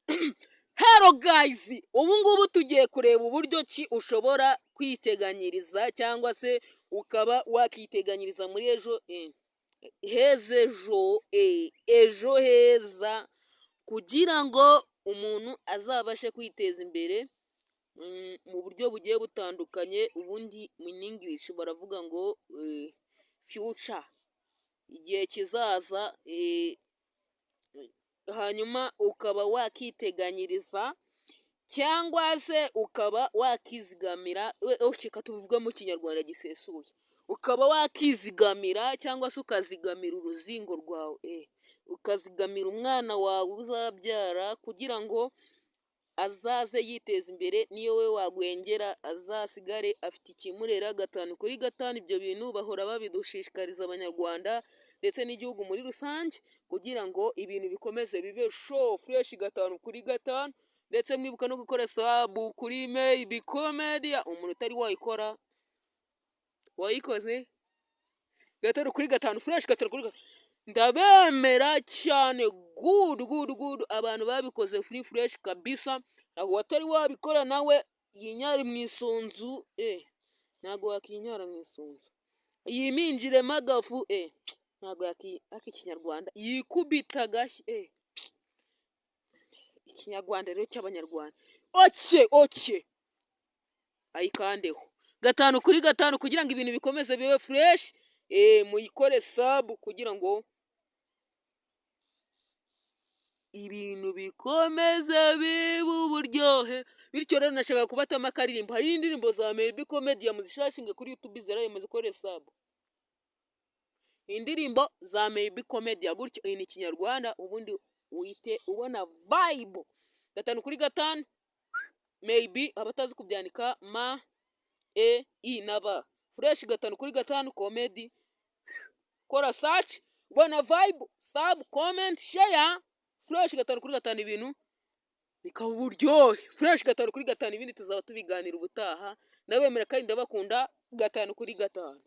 Hello guys, ubu ngubu tugiye kureba uburyo ki ushobora kwiteganyiriza cyangwa se ukaba wakiteganyiriza muri ejo heza kugira ngo umuntu azabashe kwiteza imbere mu buryo bugiye butandukanye. Ubundi mu English baravuga ngo future, igihe kizaza. Hanyuma ukaba wakiteganyiriza cyangwa se ukaba wakizigamira, reka tubivuge mu kinyarwanda gisesuye, ukaba wakizigamira cyangwa se ukazigamira uruzingo rwawe, ukazigamira umwana wawe uzabyara kugira ngo azaze yiteza imbere, niyo we wagwengera azasigare afite ikimurera 5 kuri 5. Ibyo bintu bahora babidushishikariza Abanyarwanda ndetse n'igihugu muri rusange kugira ngo ibintu bikomeze bibe show fresh 5 kuri 5. Ndetse mwibuka no gukora sabu kuri Maybe Comedy. Umuntu utari wayikora wayikoze 5 kuri 5 fresh 5 kuri 5. Ndabemera cyane, good. Abantu babikoze free fresh kabisa. Ntabwo watari wabikora nawe yinyari mu isunzu, ntabwo wakinyara mu isunzu, yiminjire magafu, ntabwo Ikinyarwanda yikubita gashyi, Ikinyarwanda rero cy'Abanyarwanda. Oke ayikandeho 5 kuri 5 kugira ngo ibintu bikomeze bibe fresh. Muyikore sub kugira ngo ibintu bikomeze bibe uburyohe. Bityo rero nashaka kubatama akaririmbo. Hari indirimbo za Maybe Comedy muzishashinge kuri YouTube zeraye muzikore sub. Indirimbo za Maybe Comedy gutyo ni Kinyarwanda, ubundi uhite ubona vibe. 5 kuri 5 Maybe, abatazi kubyandika i na ba fresh. 5 kuri 5 Comedy, kora search ubona vibe, sub, comment, share fresh. 5 kuri 5 ibintu bikaba uburyohe fresh. 5 kuri 5 ibindi tuzaba tubiganira ubutaha. Ndabemera kandi ndabakunda. 5 kuri 5.